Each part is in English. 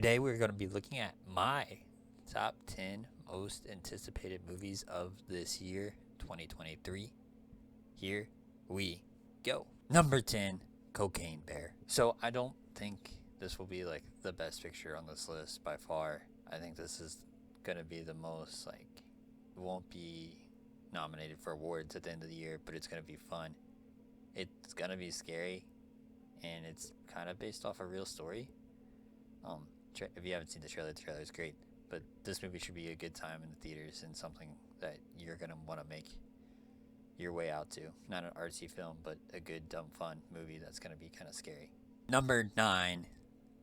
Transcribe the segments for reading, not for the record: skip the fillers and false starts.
Today we're going to be looking at my top 10 most anticipated movies of this year, 2023. Here we go. Number 10, Cocaine Bear. So I don't think this will be like the best picture on this list by far. I think this is going to be the most it won't be nominated for awards at the end of the year, but it's going to be fun. It's going to be scary, and it's kind of based off a real story. If you haven't seen the trailer is great. But this movie should be a good time in the theaters and something that you're going to want to make your way out to. Not an artsy film, but a good, dumb, fun movie that's going to be kind of scary. Number 9,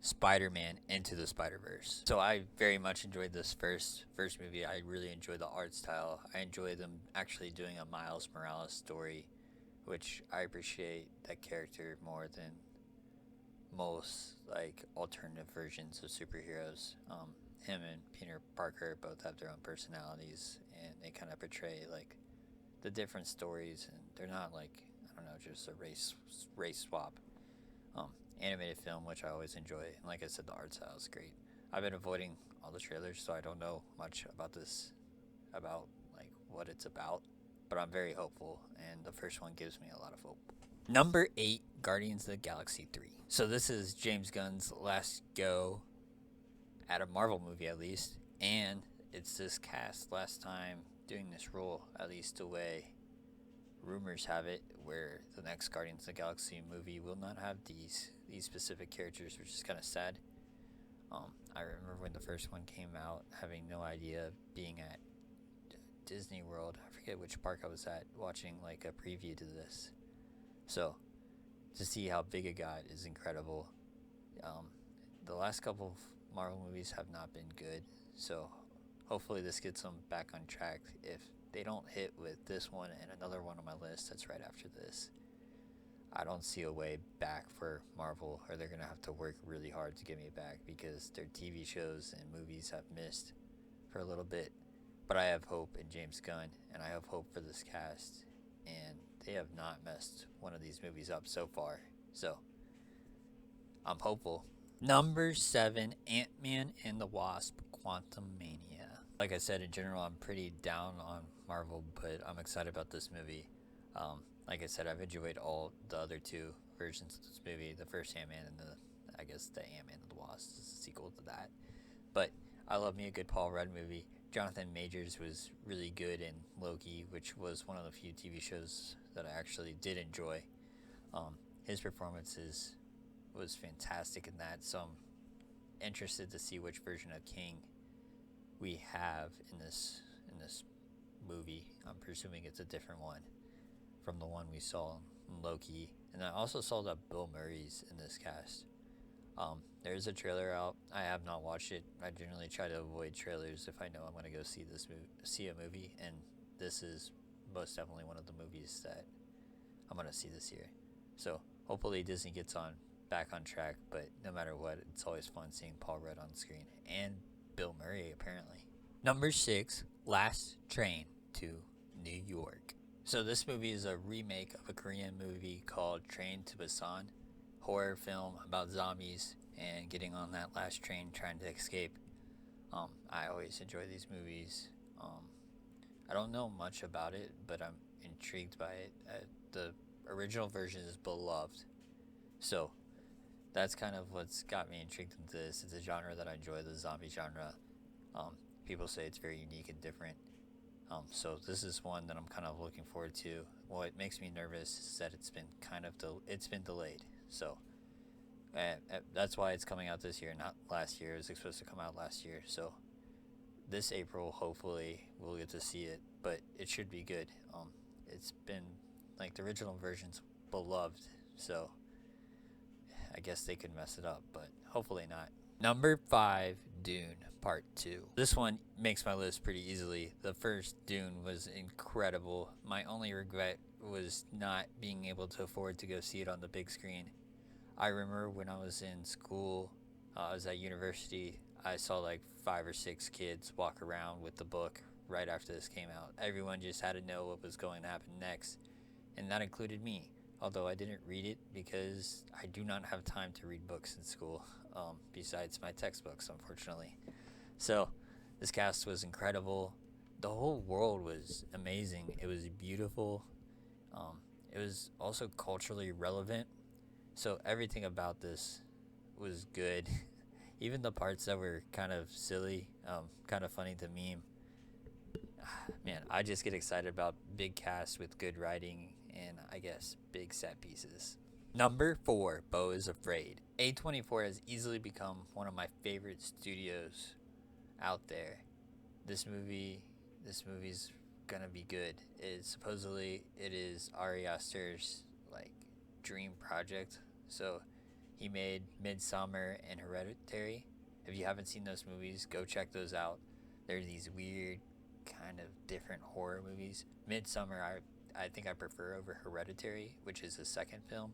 Spider-Man Into the Spiderverse. So I very much enjoyed this first movie. I really enjoyed the art style. I enjoy them actually doing a Miles Morales story, which I appreciate that character more than most alternative versions of superheroes. Him and Peter Parker both have their own personalities, and they kind of portray the different stories, and they're not just a race swap. Animated film, which I always enjoy, and like I said, the art style is great. I've been avoiding all the trailers, so I don't know much about this, about what it's about, but I'm very hopeful, and the first one gives me a lot of hope. Number 8, Guardians of the Galaxy 3. So this is James Gunn's last go at a Marvel movie, at least, and it's this cast last time doing this role, at least the way rumors have it, where the next Guardians of the Galaxy movie will not have these specific characters, which is kind of sad. I remember when the first one came out, having no idea, being at Disney World, I forget which park I was at, watching a preview to this. So, to see how big it got is incredible. The last couple of Marvel movies have not been good, so hopefully this gets them back on track. If they don't hit with this one and another one on my list that's right after this, I don't see a way back for Marvel, or they're going to have to work really hard to get me back, because their TV shows and movies have missed for a little bit. But I have hope in James Gunn, and I have hope for this cast, and they have not messed one of these movies up so far. So, I'm hopeful. Number 7, AntMan and the Wasp: Quantumania. Like I said, in general, I'm pretty down on Marvel, but I'm excited about this movie. Like I said, I've enjoyed all the other two versions of this movie. The first AntMan and the AntMan and the Wasp is a sequel to that. But I love me a good Paul Rudd movie. Jonathan Majors was really good in Loki, which was one of the few TV shows that I actually did enjoy. His performances was fantastic in that, so I'm interested to see which version of King we have in this movie. I'm presuming it's a different one from the one we saw in Loki. And I also saw that Bill Murray's in this cast. There's a trailer out. I have not watched it. I generally try to avoid trailers if I know I'm going to go see a movie, and this is most definitely one of the movies that I'm going to see this year. So hopefully Disney gets back on track, but no matter what, it's always fun seeing Paul Rudd on screen, and Bill Murray apparently. Number 6, Last Train to New York. So this movie is a remake of a Korean movie called Train to Busan, horror film about zombies and getting on that last train trying to escape. I always enjoy these movies. I don't know much about it, but I'm intrigued by it. The original version is beloved, so that's kind of what's got me intrigued into this. It's a genre that I enjoy, the zombie genre. People say it's very unique and different. So this is one that I'm kind of looking forward to. What makes me nervous is that it's been delayed. So that's why it's coming out this year, not last year. It was supposed to come out last year. So this April, hopefully, we'll get to see it. But it should be good. It's been the original version's beloved. So I guess they could mess it up, but hopefully not. Number 5, Dune Part 2. This one makes my list pretty easily. The first Dune was incredible. My only regret was not being able to afford to go see it on the big screen. I remember when I was in school, I was at university, I saw 5 or 6 kids walk around with the book right after this came out. Everyone just had to know what was going to happen next, and that included me. Although I didn't read it because I do not have time to read books in school. besides my textbooks, unfortunately. So, this cast was incredible. The whole world was amazing. It was beautiful. Um, it was also culturally relevant. So, everything about this was good. Even the parts that were kind of silly, kind of funny to meme. Man, I just get excited about big casts with good writing and I guess big set pieces. Number 4, Bose Afraid. A24 has easily become one of my favorite studios out there. This movie's gonna be good. It is Ari Aster's like dream project. So he made Midsummer and Hereditary. If you haven't seen those movies, go check those out. They're these weird, kind of different horror movies. Midsummer, I think I prefer over Hereditary, which is the second film.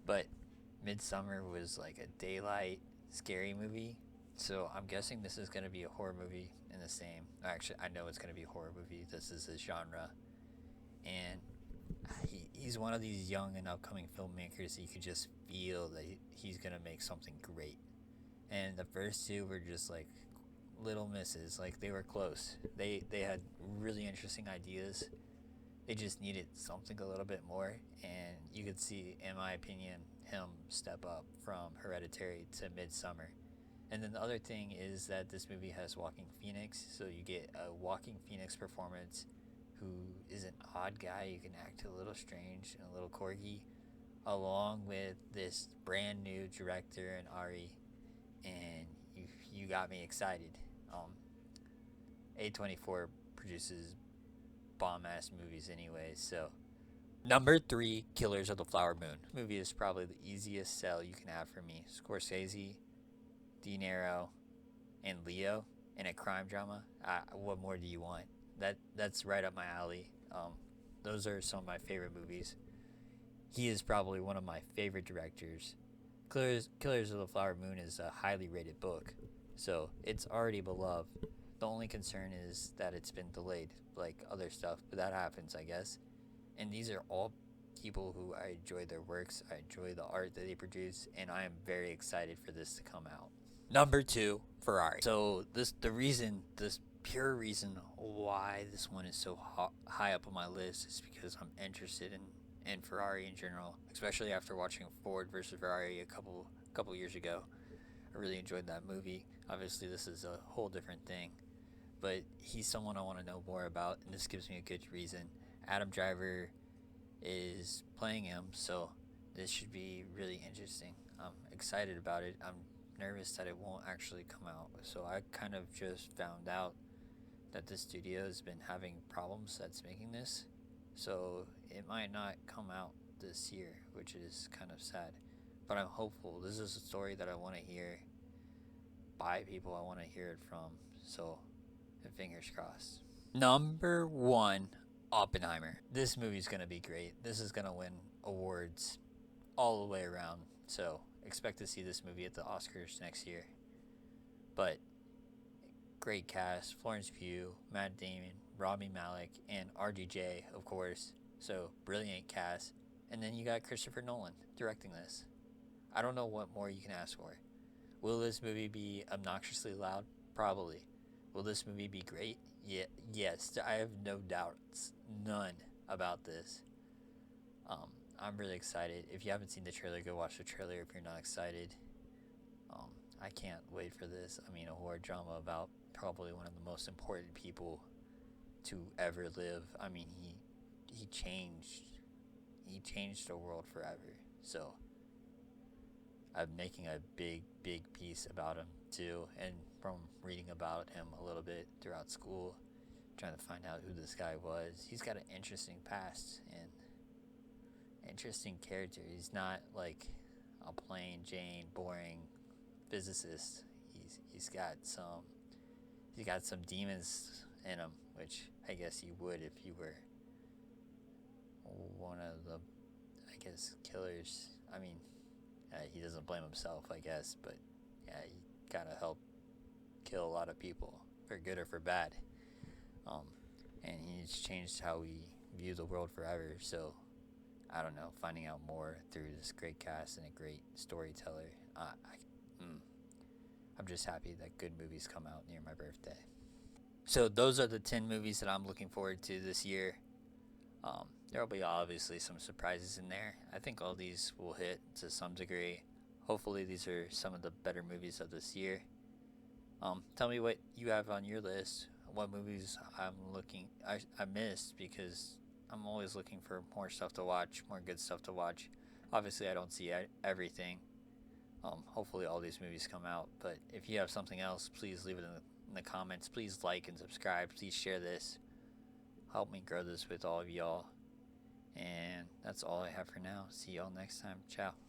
But Midsummer was like a daylight scary movie. So I'm guessing this is going to be a horror movie in the same. Actually, I know it's going to be a horror movie. This is his genre. And he's one of these young and upcoming filmmakers that you could just feel that he's going to make something great. And the first two were just like little misses. Like they were close. They had really interesting ideas. They just needed something a little bit more, and you could see, in my opinion, him step up from Hereditary to Midsummer. And then the other thing is that this movie has Walking Phoenix, so you get a Walking Phoenix performance who is an odd guy. You can act a little strange and a little quirky, along with this brand new director and Ari, and you got me excited. A24 produces bomb ass movies anyway. So, number 3, Killers of the Flower Moon. This movie is probably the easiest sell you can have for me. Scorsese, De Niro, and Leo in a crime drama. What more do you want? That's right up my alley. Those are some of my favorite movies. He is probably one of my favorite directors. Killers of the Flower Moon is a highly rated book, so it's already beloved. The only concern is that it's been delayed, like other stuff, but that happens, I guess. And these are all people who I enjoy their works, I enjoy the art that they produce, and I am very excited for this to come out. Number 2, Ferrari. So this pure reason why this one is so high up on my list is because I'm interested in Ferrari in general, especially after watching Ford versus Ferrari a couple years ago. I really enjoyed that movie. Obviously, this is a whole different thing, but he's someone I want to know more about, and this gives me a good reason. Adam Driver is playing him, so this should be really interesting. I'm excited about it. I'm nervous that it won't actually come out. So I kind of just found out that the studio has been having problems that's making this, so it might not come out this year, which is kind of sad. But I'm hopeful. This is a story that I want to hear by people I want to hear it from. So, fingers crossed. Number 1, Oppenheimer. This movie's going to be great. This is going to win awards all the way around. So, expect to see this movie at the Oscars next year. But, great cast. Florence Pugh, Matt Damon, Rami Malek, and RDJ, of course. So, brilliant cast. And then you got Christopher Nolan directing this. I don't know what more you can ask for. Will this movie be obnoxiously loud? Probably. Will this movie be great? Yes. I have no doubts, none about this. I'm really excited. If you haven't seen the trailer, go watch the trailer if you're not excited. I can't wait for this. I mean, a horror drama about probably one of the most important people to ever live. I mean, he changed the world forever. So I'm making a big piece about him too, and from reading about him a little bit throughout school, trying to find out who this guy was. He's got an interesting past and interesting character. He's not like a plain Jane boring physicist. He's got some demons in him, which I guess you would if you were one of the, I guess, killers. I mean, he doesn't blame himself, I guess, but yeah, he kind of helped kill a lot of people, for good or for bad. And he's changed how we view the world forever. So, I don't know, finding out more through this great cast and a great storyteller. I'm just happy that good movies come out near my birthday. So those are the 10 movies that I'm looking forward to this year. There will be obviously some surprises in there. I think all these will hit to some degree. Hopefully these are some of the better movies of this year. Tell me what you have on your list. What movies I missed, because I'm always looking for more stuff to watch, more good stuff to watch. Obviously I don't see everything. Hopefully all these movies come out. But if you have something else, please leave it in the comments. Please like and subscribe. Please share this. Help me grow this with all of y'all. And that's all I have for now. See y'all next time. Ciao.